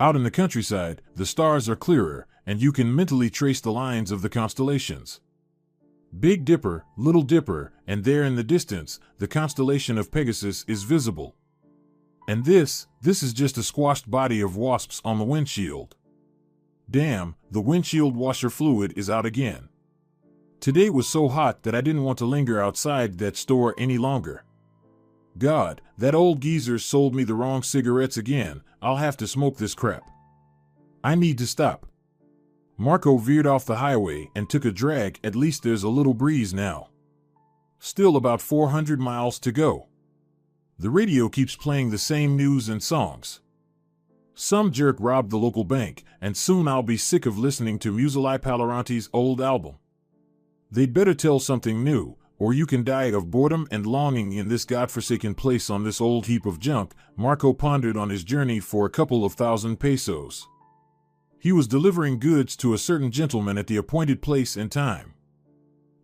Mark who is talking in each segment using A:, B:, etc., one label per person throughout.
A: Out in the countryside, the stars are clearer, and you can mentally trace the lines of the constellations. Big Dipper, Little Dipper, and there in the distance, the constellation of Pegasus is visible. And this is just a squashed body of wasps on the windshield. Damn, the windshield washer fluid is out again. Today was so hot that I didn't want to linger outside that store any longer. God, that old geezer sold me the wrong cigarettes again. I'll have to smoke this crap. I need to stop. Marco veered off the highway and took a drag. At least there's a little breeze now. Still about 400 miles to go. The radio keeps playing the same news and songs. Some jerk robbed the local bank, and soon I'll be sick of listening to Musili Paloranti's old album. They'd better tell something new, or you can die of boredom and longing in this godforsaken place on this old heap of junk. Marco pondered on his journey for a couple of thousand pesos. He was delivering goods to a certain gentleman at the appointed place and time.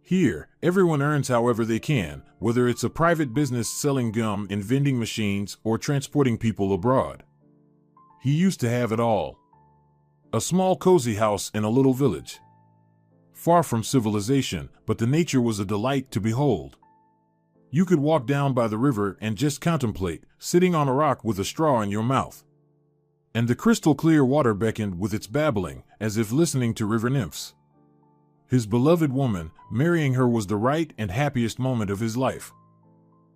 A: Here, everyone earns however they can, whether it's a private business selling gum in vending machines or transporting people abroad. He used to have it all. A small cozy house in a little village. Far from civilization, but the nature was a delight to behold. You could walk down by the river and just contemplate, sitting on a rock with a straw in your mouth. And the crystal clear water beckoned with its babbling, as if listening to river nymphs. His beloved woman, marrying her was the right and happiest moment of his life.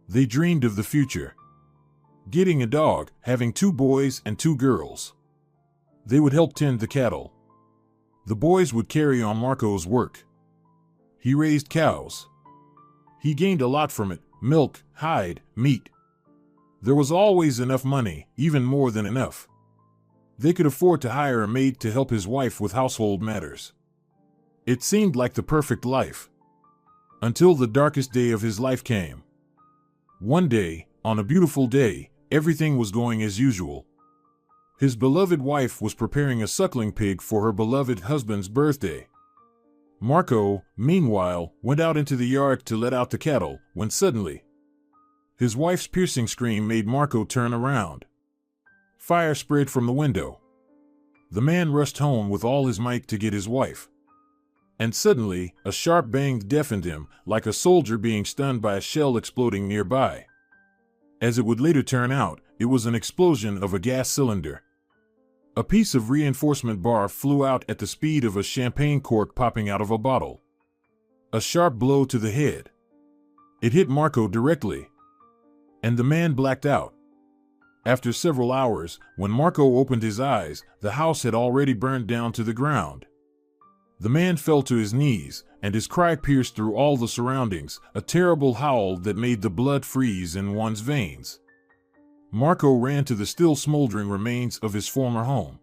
A: They dreamed of the future. Getting a dog, having 2 boys and 2 girls. They would help tend the cattle. The boys would carry on Marco's work. He raised cows. He gained a lot from it: milk, hide, meat. There was always enough money, even more than enough. They could afford to hire a maid to help his wife with household matters. It seemed like the perfect life. Until the darkest day of his life came. One day, on a beautiful day, everything was going as usual. His beloved wife was preparing a suckling pig for her beloved husband's birthday. Marco, meanwhile, went out into the yard to let out the cattle, when suddenly, his wife's piercing scream made Marco turn around. Fire spread from the window. The man rushed home with all his might to get his wife. And suddenly, a sharp bang deafened him, like a soldier being stunned by a shell exploding nearby. As it would later turn out, it was an explosion of a gas cylinder. A piece of reinforcement bar flew out at the speed of a champagne cork popping out of a bottle. A sharp blow to the head. It hit Marco directly. And the man blacked out. After several hours, when Marco opened his eyes, the house had already burned down to the ground. The man fell to his knees, and his cry pierced through all the surroundings, a terrible howl that made the blood freeze in one's veins. Marco ran to the still smoldering remains of his former home.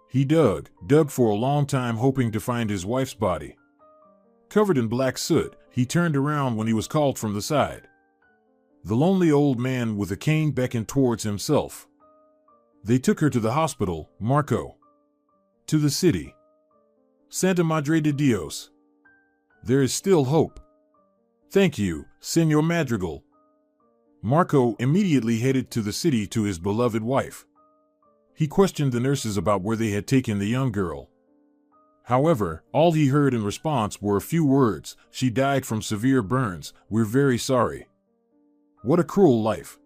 A: He dug for a long time, hoping to find his wife's body. Covered in black soot, he turned around when he was called from the side. The lonely old man with a cane beckoned towards himself. They took her to the hospital, Marco. To the city. Santa Madre de Dios. There is still hope. Thank you, Senor Madrigal. Marco immediately headed to the city to his beloved wife. He questioned the nurses about where they had taken the young girl. However, all he heard in response were a few words: "She died from severe burns. We're very sorry." What a cruel life.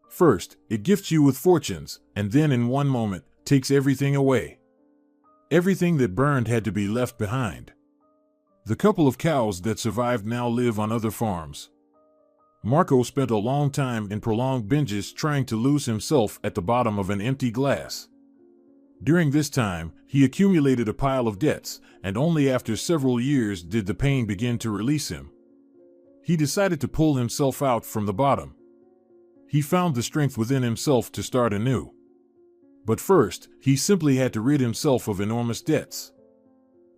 A: First, it gifts you with fortunes, and then in one moment, takes everything away. Everything that burned had to be left behind. The couple of cows that survived now live on other farms. Marco spent a long time in prolonged binges trying to lose himself at the bottom of an empty glass. During this time, he accumulated a pile of debts, and only after several years did the pain begin to release him. He decided to pull himself out from the bottom. He found the strength within himself to start anew. But first, he simply had to rid himself of enormous debts.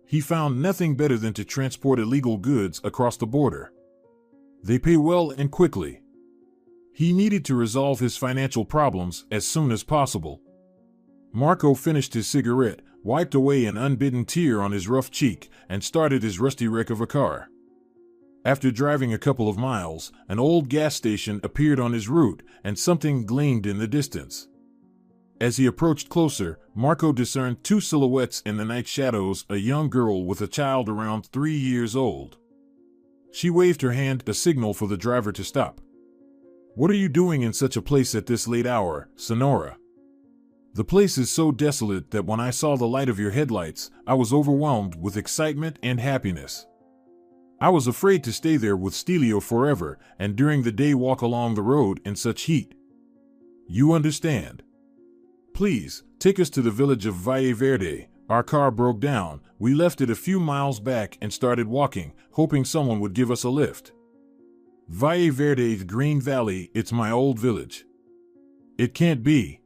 A: He found nothing better than to transport illegal goods across the border. They pay well and quickly. He needed to resolve his financial problems as soon as possible. Marco finished his cigarette, wiped away an unbidden tear on his rough cheek, and started his rusty wreck of a car. After driving a couple of miles, an old gas station appeared on his route, and something gleamed in the distance. As he approached closer, Marco discerned two silhouettes in the night shadows, a young girl with a child around 3 years old. She waved her hand, a signal for the driver to stop. "What are you doing in such a place at this late hour, Sonora? The place is so desolate that when I saw the light of your headlights, I was overwhelmed with excitement and happiness. I was afraid to stay there with Stelio forever and during the day walk along the road in such heat. You understand? Please, take us to the village of Valle Verde. Our car broke down. We left it a few miles back and started walking, hoping someone would give us a lift. Valle Verde, the Green Valley, it's my old village." "It can't be.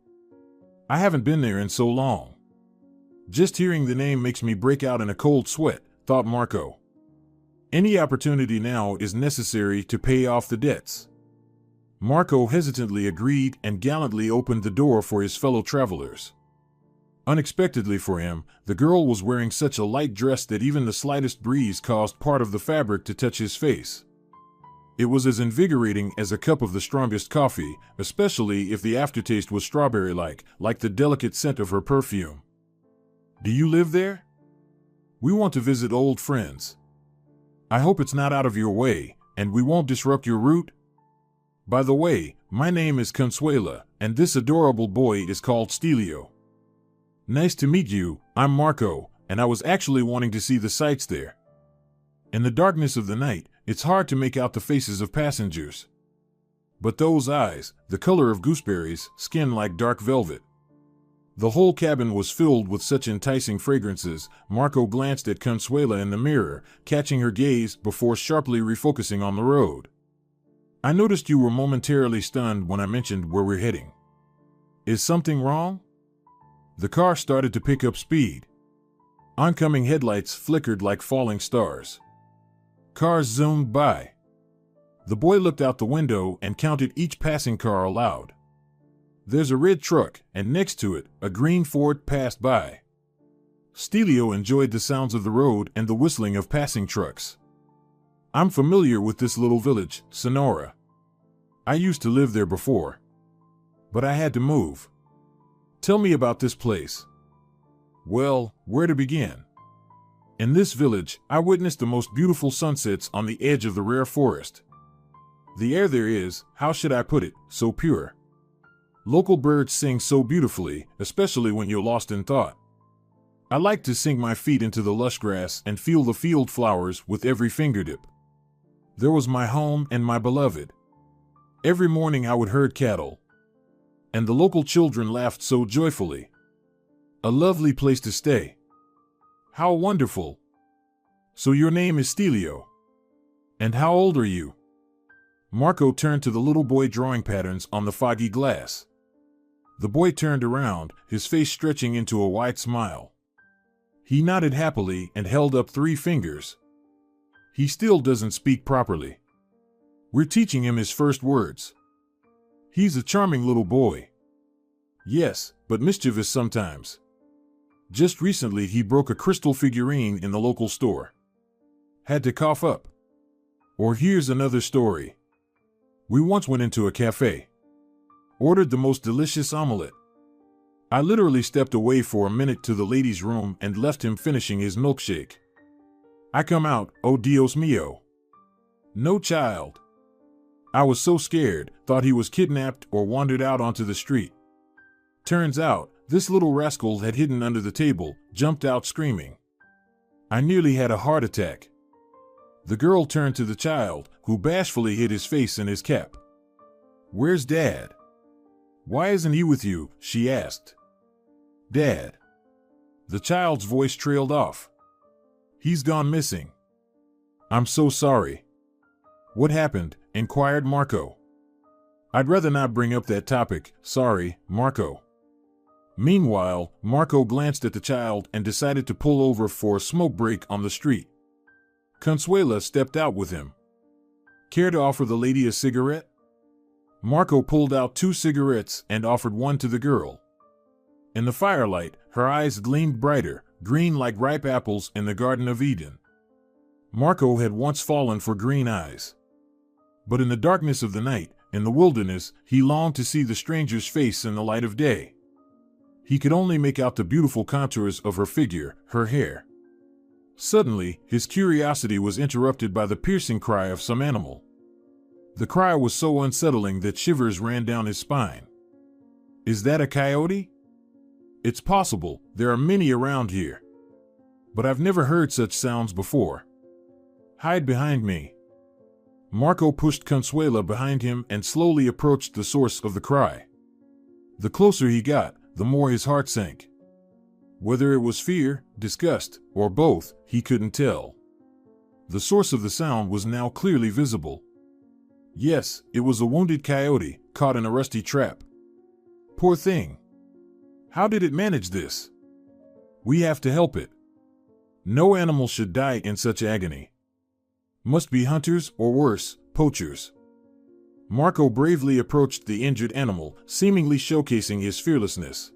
A: I haven't been there in so long. Just hearing the name makes me break out in a cold sweat," thought Marco. Any opportunity now is necessary to pay off the debts. Marco hesitantly agreed and gallantly opened the door for his fellow travelers. Unexpectedly for him, the girl was wearing such a light dress that even the slightest breeze caused part of the fabric to touch his face. It was as invigorating as a cup of the strongest coffee, especially if the aftertaste was strawberry-like, like the delicate scent of her perfume. "Do you live there? We want to visit old friends. I hope it's not out of your way, and we won't disrupt your route. By the way, my name is Consuela, and this adorable boy is called Stelio. Nice to meet you, I'm Marco, and I was actually wanting to see the sights there." In the darkness of the night, it's hard to make out the faces of passengers. But those eyes, the color of gooseberries, skin like dark velvet. The whole cabin was filled with such enticing fragrances. Marco glanced at Consuela in the mirror, catching her gaze before sharply refocusing on the road. "I noticed you were momentarily stunned when I mentioned where we're heading. Is something wrong?" The car started to pick up speed. Oncoming headlights flickered like falling stars. Cars zoomed by. The boy looked out the window and counted each passing car aloud. There's a red truck, and next to it, a green Ford passed by. Stelio enjoyed the sounds of the road and the whistling of passing trucks. "I'm familiar with this little village, Sonora. I used to live there before. But I had to move. Tell me about this place." "Well, where to begin? In this village, I witnessed the most beautiful sunsets on the edge of the rare forest. The air there is, how should I put it, so pure. Local birds sing so beautifully, especially when you're lost in thought. I like to sink my feet into the lush grass and feel the field flowers with every fingertip. There was my home and my beloved. Every morning I would herd cattle. And the local children laughed so joyfully. A lovely place to stay. How wonderful. So your name is Stelio. And how old are you?" Marco turned to the little boy drawing patterns on the foggy glass. The boy turned around, his face stretching into a wide smile. He nodded happily and held up 3 fingers. "He still doesn't speak properly. We're teaching him his first words. He's a charming little boy. Yes, but mischievous sometimes. Just recently he broke a crystal figurine in the local store. Had to cough up. Or here's another story. We once went into a cafe. Ordered the most delicious omelette. I literally stepped away for a minute to the ladies' room and left him finishing his milkshake. I come out, oh Dios mío. No child. I was so scared, thought he was kidnapped or wandered out onto the street. Turns out, this little rascal had hidden under the table, jumped out screaming. I nearly had a heart attack." The girl turned to the child, who bashfully hid his face in his cap. "Where's Dad? Why isn't he with you?" she asked. "Dad." The child's voice trailed off. "He's gone missing." "I'm so sorry." "What happened?" inquired Marco. "I'd rather not bring up that topic, sorry, Marco." Meanwhile, Marco glanced at the child and decided to pull over for a smoke break on the street. Consuela stepped out with him. "Care to offer the lady a cigarette?" Marco pulled out 2 cigarettes and offered one to the girl. In the firelight, her eyes gleamed brighter, green like ripe apples in the Garden of Eden. Marco had once fallen for green eyes. But in the darkness of the night, in the wilderness, he longed to see the stranger's face in the light of day. He could only make out the beautiful contours of her figure, her hair. Suddenly, his curiosity was interrupted by the piercing cry of some animal. The cry was so unsettling that shivers ran down his spine. Is that a coyote? It's possible, there are many around here. But I've never heard such sounds before. Hide behind me. Marco pushed Consuela behind him and slowly approached the source of the cry. The closer he got, the more his heart sank. Whether it was fear, disgust, or both, he couldn't tell. The source of the sound was now clearly visible. Yes, it was a wounded coyote, caught in a rusty trap. Poor thing. How did it manage this? We have to help it. No animal should die in such agony. Must be hunters, or worse, poachers. Marco bravely approached the injured animal, seemingly showcasing his fearlessness.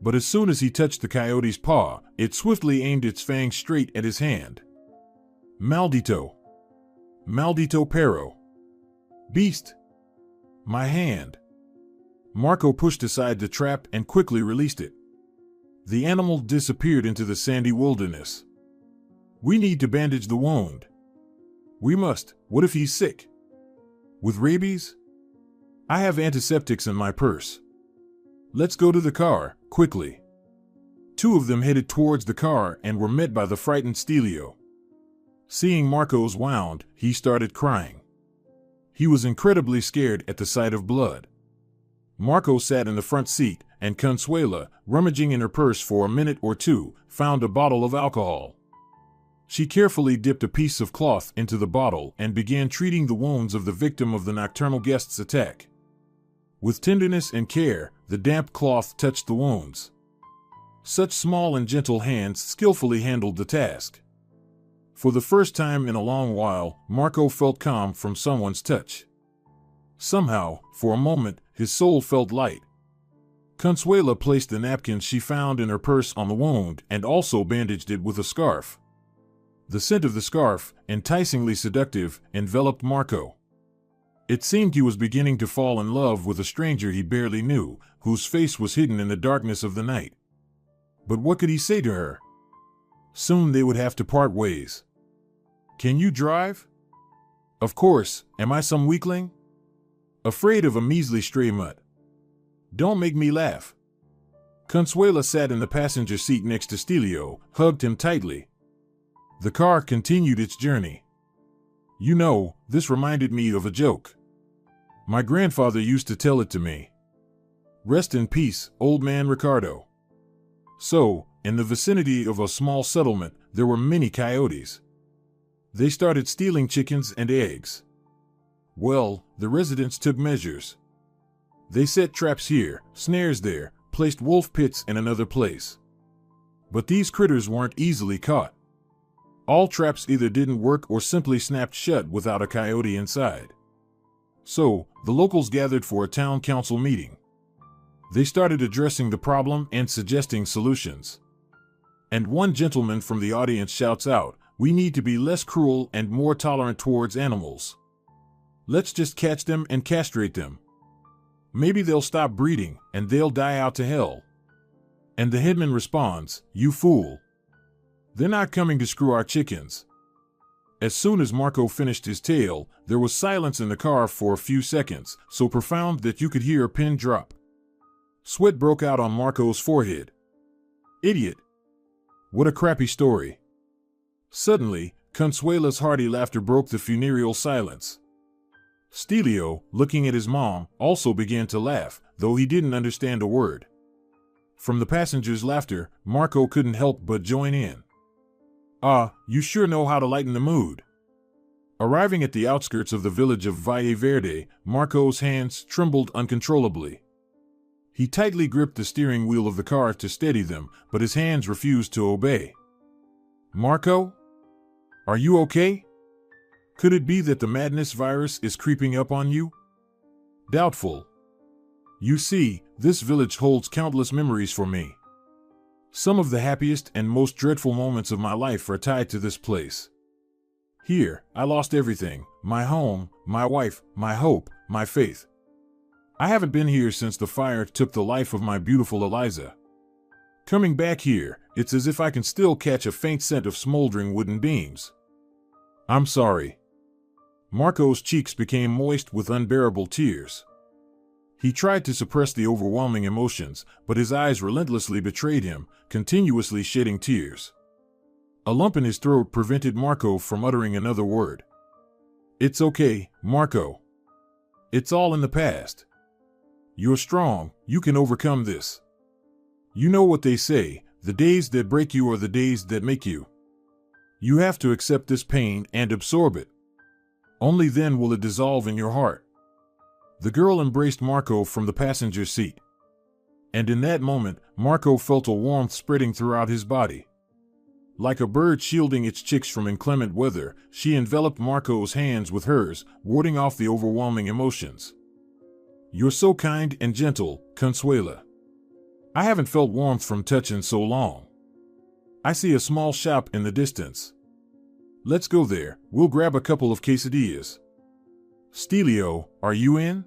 A: But as soon as he touched the coyote's paw, it swiftly aimed its fangs straight at his hand. Maldito! Maldito perro! Beast! My hand! Marco pushed aside the trap and quickly released it. The animal disappeared into the sandy wilderness. We need to bandage the wound. We must. What if he's sick? With rabies? I have antiseptics in my purse. Let's go to the car, quickly. Two of them headed towards the car and were met by the frightened Stelio. Seeing Marco's wound, he started crying. He was incredibly scared at the sight of blood. Marco sat in the front seat, and Consuela, rummaging in her purse for a minute or two, found a bottle of alcohol. She carefully dipped a piece of cloth into the bottle and began treating the wounds of the victim of the nocturnal guest's attack. With tenderness and care, the damp cloth touched the wounds. Such small and gentle hands skillfully handled the task. For the first time in a long while, Marco felt calm from someone's touch. Somehow, for a moment, his soul felt light. Consuela placed the napkins she found in her purse on the wound and also bandaged it with a scarf. The scent of the scarf, enticingly seductive, enveloped Marco. It seemed he was beginning to fall in love with a stranger he barely knew, whose face was hidden in the darkness of the night. But what could he say to her? Soon they would have to part ways. Can you drive? Of course, am I some weakling? Afraid of a measly stray mutt. Don't make me laugh. Consuela sat in the passenger seat next to Stelio, hugged him tightly. The car continued its journey. You know, this reminded me of a joke. My grandfather used to tell it to me. Rest in peace, old man Ricardo. So, in the vicinity of a small settlement, there were many coyotes. They started stealing chickens and eggs. Well, the residents took measures. They set traps here, snares there, placed wolf pits in another place. But these critters weren't easily caught. All traps either didn't work or simply snapped shut without a coyote inside. So, the locals gathered for a town council meeting. They started addressing the problem and suggesting solutions. And one gentleman from the audience shouts out, "We need to be less cruel and more tolerant towards animals. Let's just catch them and castrate them. Maybe they'll stop breeding, and they'll die out to hell." And the headman responds, "You fool. They're not coming to screw our chickens." As soon as Marco finished his tale, there was silence in the car for a few seconds, so profound that you could hear a pin drop. Sweat broke out on Marco's forehead. Idiot. What a crappy story. Suddenly, Consuela's hearty laughter broke the funereal silence. Stelio, looking at his mom, also began to laugh, though he didn't understand a word. From the passengers' laughter, Marco couldn't help but join in. Ah, you sure know how to lighten the mood. Arriving at the outskirts of the village of Valle Verde, Marco's hands trembled uncontrollably. He tightly gripped the steering wheel of the car to steady them, but his hands refused to obey. Marco? Are you okay? Could it be that the madness virus is creeping up on you? Doubtful. You see, this village holds countless memories for me. Some of the happiest and most dreadful moments of my life are tied to this place. Here, I lost everything: my home, my wife, my hope, my faith. I haven't been here since the fire took the life of my beautiful Eliza. Coming back here, it's as if I can still catch a faint scent of smoldering wooden beams. I'm sorry. Marco's cheeks became moist with unbearable tears. He tried to suppress the overwhelming emotions, but his eyes relentlessly betrayed him, continuously shedding tears. A lump in his throat prevented Marco from uttering another word. It's okay, Marco. It's all in the past. You're strong, you can overcome this. You know what they say, the days that break you are the days that make you. You have to accept this pain and absorb it. Only then will it dissolve in your heart. The girl embraced Marco from the passenger seat. And in that moment, Marco felt a warmth spreading throughout his body. Like a bird shielding its chicks from inclement weather, she enveloped Marco's hands with hers, warding off the overwhelming emotions. You're so kind and gentle, Consuela. I haven't felt warmth from touch in so long. I see a small shop in the distance. Let's go there, we'll grab a couple of quesadillas. Stelio, are you in?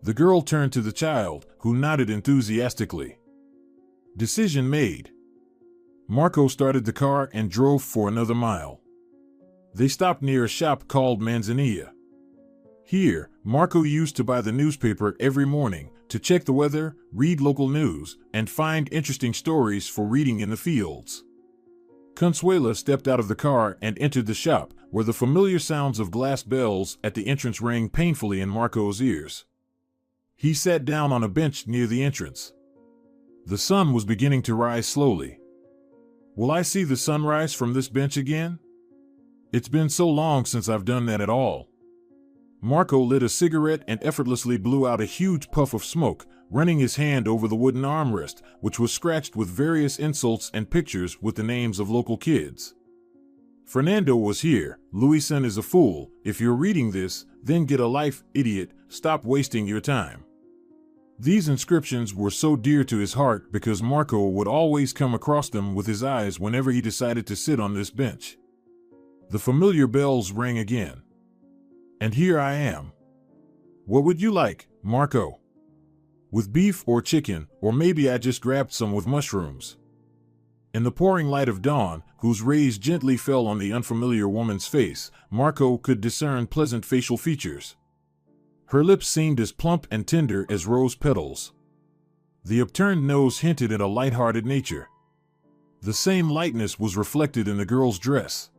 A: The girl turned to the child, who nodded enthusiastically. Decision made. Marco started the car and drove for another mile. They stopped near a shop called Manzanilla. Here, Marco used to buy the newspaper every morning to check the weather, read local news, and find interesting stories for reading in the fields. Consuela stepped out of the car and entered the shop, where the familiar sounds of glass bells at the entrance rang painfully in Marco's ears. He sat down on a bench near the entrance. The sun was beginning to rise slowly. Will I see the sunrise from this bench again? It's been so long since I've done that at all. Marco lit a cigarette and effortlessly blew out a huge puff of smoke, running his hand over the wooden armrest, which was scratched with various insults and pictures with the names of local kids. Fernando was here. Luisan is a fool. If you're reading this, then get a life, idiot. Stop wasting your time. These inscriptions were so dear to his heart because Marco would always come across them with his eyes whenever he decided to sit on this bench. The familiar bells rang again. And here I am. What would you like, Marco? With beef or chicken, or maybe I just grabbed some with mushrooms. In the pouring light of dawn, whose rays gently fell on the unfamiliar woman's face, Marco could discern pleasant facial features. Her lips seemed as plump and tender as rose petals. The upturned nose hinted at a light-hearted nature. The same lightness was reflected in the girl's dress.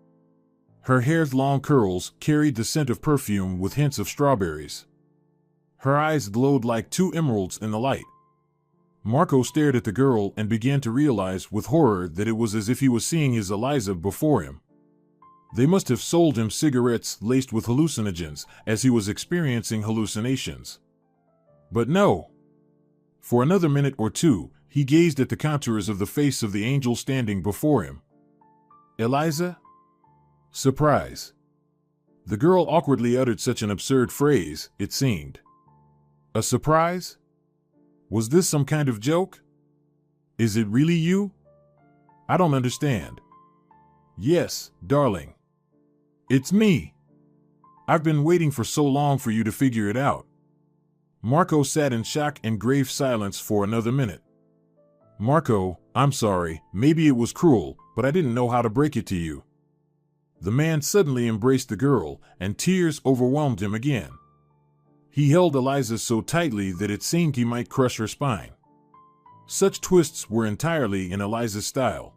A: Her hair's long curls carried the scent of perfume with hints of strawberries. Her eyes glowed like two emeralds in the light. Marco stared at the girl and began to realize with horror that it was as if he was seeing his Eliza before him. They must have sold him cigarettes laced with hallucinogens, as he was experiencing hallucinations. But no. For another minute or two, he gazed at the contours of the face of the angel standing before him. Eliza? Surprise. The girl awkwardly uttered such an absurd phrase, it seemed. A surprise? Was this some kind of joke? Is it really you? I don't understand. Yes, darling. It's me. I've been waiting for so long for you to figure it out. Marco sat in shock and grave silence for another minute. Marco, I'm sorry, maybe it was cruel, but I didn't know how to break it to you. The man suddenly embraced the girl, and tears overwhelmed him again. He held Eliza so tightly that it seemed he might crush her spine. Such twists were entirely in Eliza's style.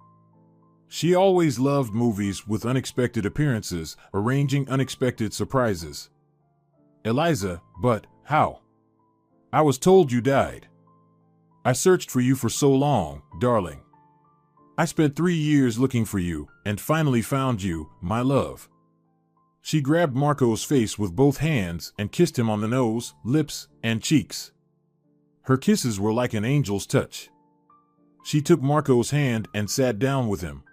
A: She always loved movies with unexpected appearances, arranging unexpected surprises. Eliza, but how? I was told you died. I searched for you for so long, darling. I spent 3 years looking for you, and finally found you, my love. She grabbed Marco's face with both hands and kissed him on the nose, lips, and cheeks. Her kisses were like an angel's touch. She took Marco's hand and sat down with him.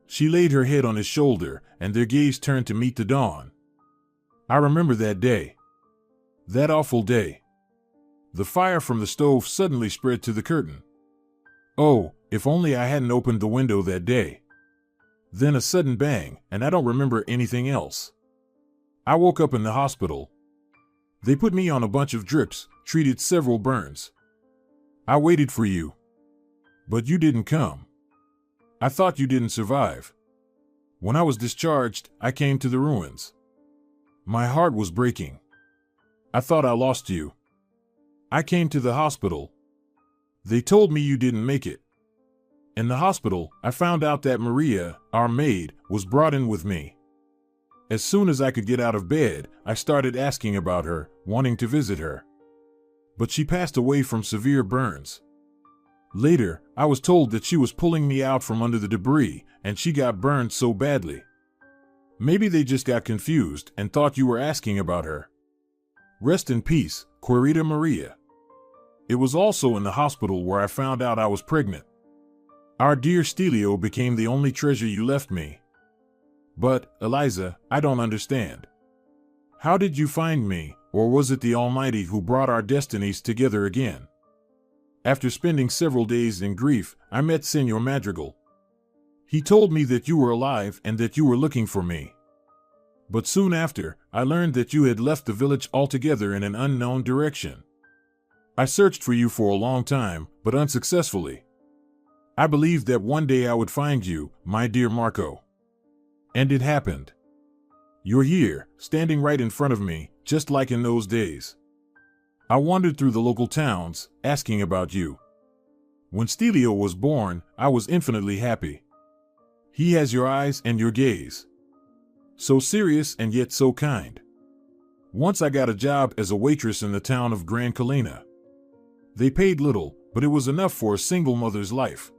A: She laid her head on his shoulder, and their gaze turned to meet the dawn. I remember that day. That awful day. The fire from the stove suddenly spread to the curtain. Oh, if only I hadn't opened the window that day. Then a sudden bang, and I don't remember anything else. I woke up in the hospital. They put me on a bunch of drips, treated several burns. I waited for you. But you didn't come. I thought you didn't survive. When I was discharged, I came to the ruins. My heart was breaking. I thought I lost you. I came to the hospital. They told me you didn't make it. In the hospital, I found out that Maria, our maid, was brought in with me. As soon as I could get out of bed, I started asking about her, wanting to visit her. But she passed away from severe burns. Later, I was told that she was pulling me out from under the debris, and she got burned so badly. Maybe they just got confused and thought you were asking about her. Rest in peace, Querida Maria. It was also in the hospital where I found out I was pregnant. Our dear Stelio became the only treasure you left me. But, Eliza, I don't understand. How did you find me, or was it the Almighty who brought our destinies together again? After spending several days in grief, I met Senor Madrigal. He told me that you were alive and that you were looking for me. But soon after, I learned that you had left the village altogether in an unknown direction. I searched for you for a long time, but unsuccessfully. I believed that one day I would find you, my dear Marco. And it happened. You're here, standing right in front of me, just like in those days. I wandered through the local towns, asking about you. When Stelio was born, I was infinitely happy. He has your eyes and your gaze. So serious and yet so kind. Once I got a job as a waitress in the town of Gran Colina. They paid little, but it was enough for a single mother's life.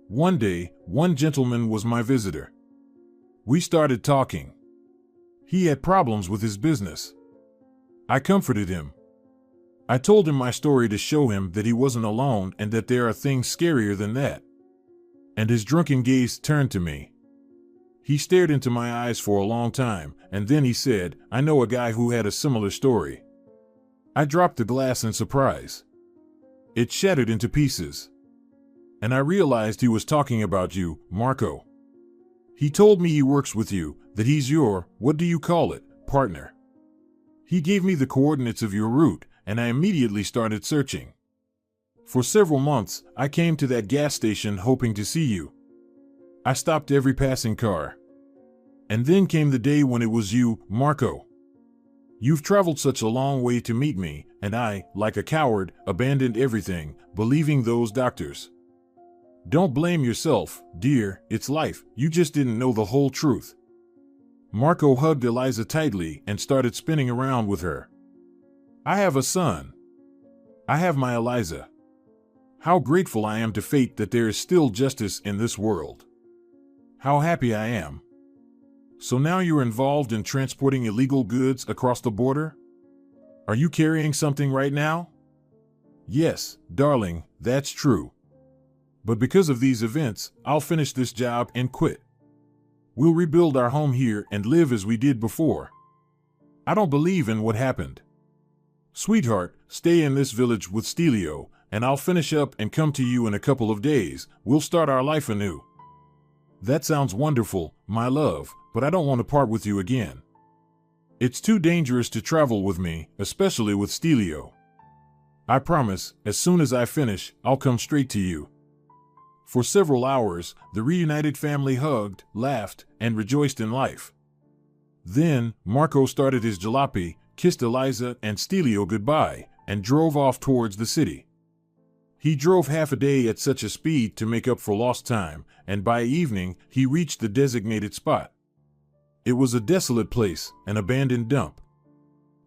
A: One day, one gentleman was my visitor. We started talking. He had problems with his business. I comforted him. I told him my story to show him that he wasn't alone and that there are things scarier than that. And his drunken gaze turned to me. He stared into my eyes for a long time, and then he said, I know a guy who had a similar story. I dropped the glass in surprise. It shattered into pieces. And I realized he was talking about you, Marco. He told me he works with you, that he's your, what do you call it, partner. He gave me the coordinates of your route, and I immediately started searching. For several months, I came to that gas station hoping to see you. I stopped every passing car. And then came the day when it was you, Marco. You've traveled such a long way to meet me, and I, like a coward, abandoned everything, believing those doctors. Don't blame yourself, dear, it's life, you just didn't know the whole truth. Marco hugged Eliza tightly and started spinning around with her. I have a son. I have my Eliza. How grateful I am to fate that there is still justice in this world. How happy I am. So now you're involved in transporting illegal goods across the border? Are you carrying something right now? Yes, darling, that's true. But because of these events, I'll finish this job and quit. We'll rebuild our home here and live as we did before. I don't believe in what happened. Sweetheart, stay in this village with Stelio, and I'll finish up and come to you in a couple of days. We'll start our life anew. That sounds wonderful, my love, but I don't want to part with you again. It's too dangerous to travel with me, especially with Stelio. I promise, as soon as I finish, I'll come straight to you. For several hours, the reunited family hugged, laughed, and rejoiced in life. Then, Marco started his jalopy, kissed Eliza and Stelio goodbye, and drove off towards the city. He drove half a day at such a speed to make up for lost time, and by evening, he reached the designated spot. It was a desolate place, an abandoned dump.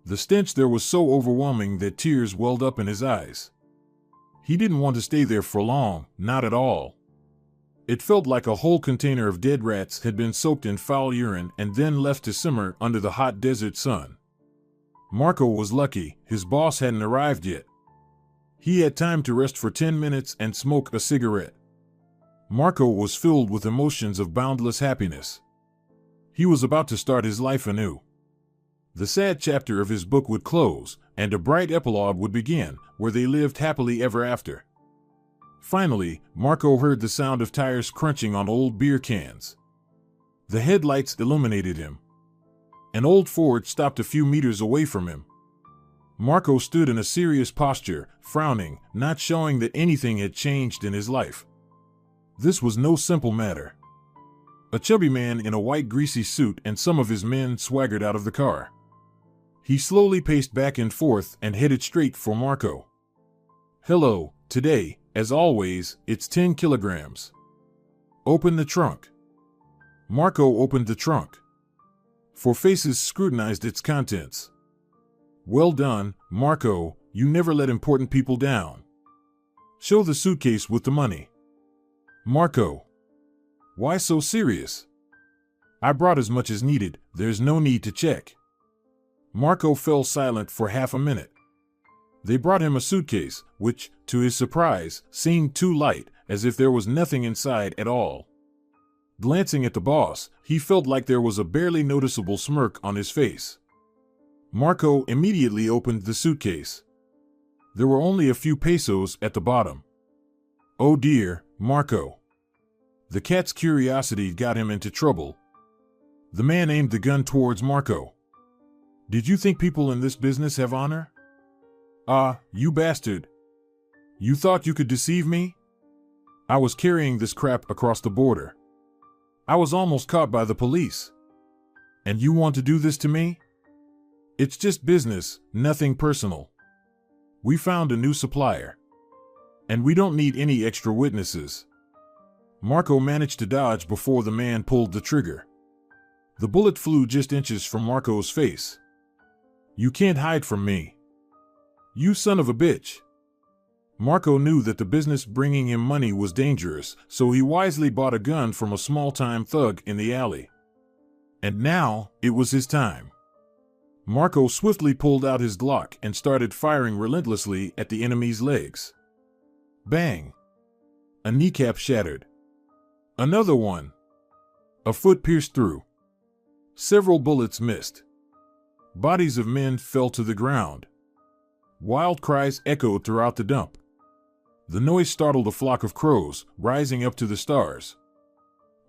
A: The stench there was so overwhelming that tears welled up in his eyes. He didn't want to stay there for long, not at all. It felt like a whole container of dead rats had been soaked in foul urine and then left to simmer under the hot desert sun. Marco was lucky, his boss hadn't arrived yet. He had time to rest for 10 minutes and smoke a cigarette. Marco was filled with emotions of boundless happiness. He was about to start his life anew. The sad chapter of his book would close, and a bright epilogue would begin, where they lived happily ever after. Finally, Marco heard the sound of tires crunching on old beer cans. The headlights illuminated him. An old Ford stopped a few meters away from him. Marco stood in a serious posture, frowning, not showing that anything had changed in his life. This was no simple matter. A chubby man in a white greasy suit and some of his men swaggered out of the car. He slowly paced back and forth and headed straight for Marco. "Hello, today, as always, it's 10 kilograms. Open the trunk." Marco opened the trunk. Four faces scrutinized its contents. "Well done, Marco, you never let important people down. Show the suitcase with the money." "Marco, why so serious? I brought as much as needed, there's no need to check." Marco fell silent for half a minute. They brought him a suitcase, which, to his surprise, seemed too light, as if there was nothing inside at all. Glancing at the boss, he felt like there was a barely noticeable smirk on his face. Marco immediately opened the suitcase. There were only a few pesos at the bottom. "Oh dear, Marco." The cat's curiosity got him into trouble. The man aimed the gun towards Marco. "Did you think people in this business have honor? Ah, you bastard. You thought you could deceive me? I was carrying this crap across the border. I was almost caught by the police. And you want to do this to me? It's just business, nothing personal. We found a new supplier. And we don't need any extra witnesses." Marco managed to dodge before the man pulled the trigger. The bullet flew just inches from Marco's face. "You can't hide from me. You son of a bitch." Marco knew that the business bringing him money was dangerous, so he wisely bought a gun from a small-time thug in the alley. And now, it was his time. Marco swiftly pulled out his Glock and started firing relentlessly at the enemy's legs. Bang! A kneecap shattered. Another one. A foot pierced through. Several bullets missed. Bodies of men fell to the ground. Wild cries echoed throughout the dump. The noise startled a flock of crows, rising up to the stars.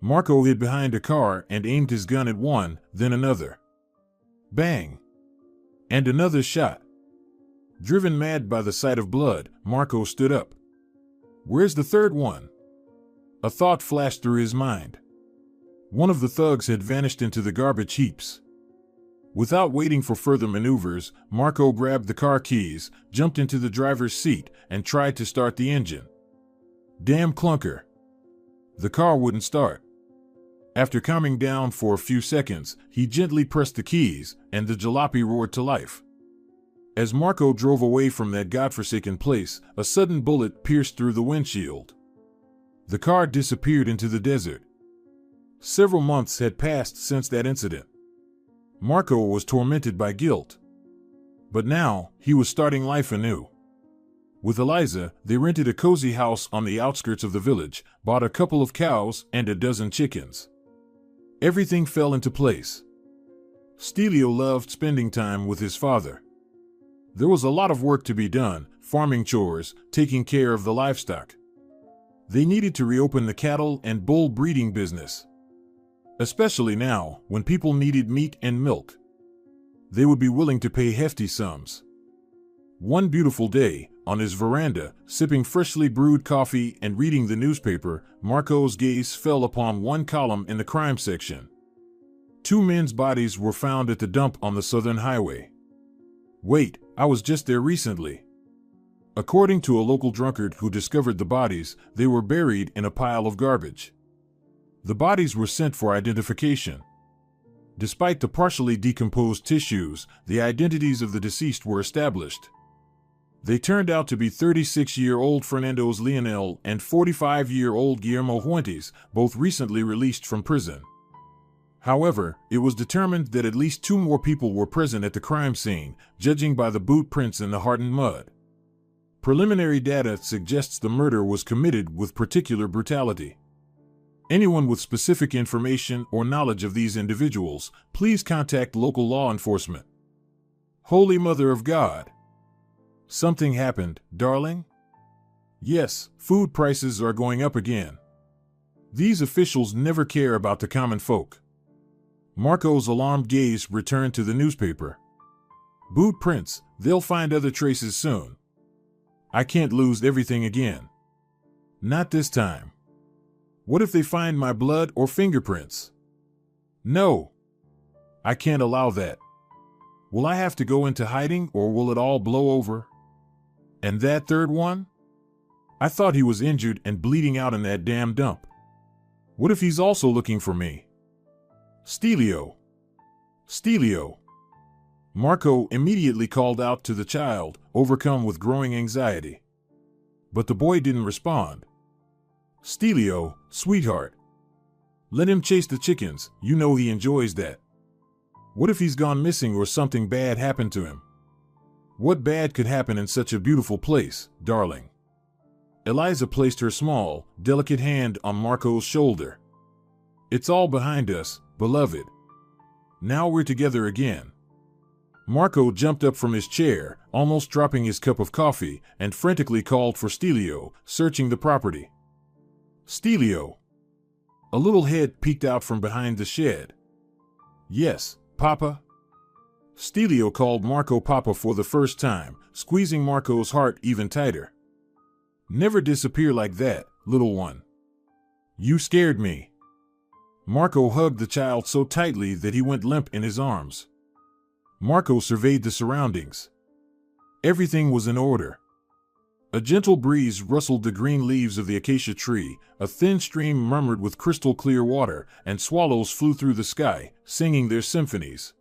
A: Marco hid behind a car and aimed his gun at one, then another. Bang! And another shot. Driven mad by the sight of blood, Marco stood up. "Where's the third one?" A thought flashed through his mind. One of the thugs had vanished into the garbage heaps. Without waiting for further maneuvers, Marco grabbed the car keys, jumped into the driver's seat, and tried to start the engine. Damn clunker. The car wouldn't start. After calming down for a few seconds, he gently pressed the keys, and the jalopy roared to life. As Marco drove away from that godforsaken place, a sudden bullet pierced through the windshield. The car disappeared into the desert. Several months had passed since that incident. Marco was tormented by guilt. But now, he was starting life anew. With Eliza, they rented a cozy house on the outskirts of the village, bought a couple of cows and a dozen chickens. Everything fell into place. Stelio loved spending time with his father. There was a lot of work to be done, farming chores, taking care of the livestock. They needed to reopen the cattle and bull breeding business. Especially now, when people needed meat and milk. They would be willing to pay hefty sums. One beautiful day, on his veranda, sipping freshly brewed coffee and reading the newspaper, Marco's gaze fell upon one column in the crime section. 2 men's bodies were found at the dump on the southern highway. Wait, I was just there recently. According to a local drunkard who discovered the bodies, they were buried in a pile of garbage. The bodies were sent for identification. Despite the partially decomposed tissues, the identities of the deceased were established. They turned out to be 36-year-old Fernando Leonel and 45-year-old Guillermo Fuentes, both recently released from prison. However, it was determined that at least 2 more people were present at the crime scene, judging by the boot prints in the hardened mud. Preliminary data suggests the murder was committed with particular brutality. Anyone with specific information or knowledge of these individuals, please contact local law enforcement. Holy Mother of God! Something happened, darling? Yes, food prices are going up again. These officials never care about the common folk. Marco's alarmed gaze returned to the newspaper. Boot prints, they'll find other traces soon. I can't lose everything again. Not this time. What if they find my blood or fingerprints? No. I can't allow that. Will I have to go into hiding or will it all blow over? And that third one? I thought he was injured and bleeding out in that damn dump. What if he's also looking for me? Stelio. Stelio. Marco immediately called out to the child, overcome with growing anxiety. But the boy didn't respond. Stelio, sweetheart. Let him chase the chickens, you know he enjoys that. What if he's gone missing or something bad happened to him? What bad could happen in such a beautiful place, darling? Eliza placed her small, delicate hand on Marco's shoulder. It's all behind us, beloved. Now we're together again. Marco jumped up from his chair, almost dropping his cup of coffee, and frantically called for Stelio, searching the property. Stelio. A little head peeked out from behind the shed. Yes, Papa? Stelio called Marco Papa for the first time, squeezing Marco's heart even tighter. Never disappear like that, little one. You scared me. Marco hugged the child so tightly that he went limp in his arms. Marco surveyed the surroundings. Everything was in order. A gentle breeze rustled the green leaves of the acacia tree, a thin stream murmured with crystal clear water, and swallows flew through the sky, singing their symphonies.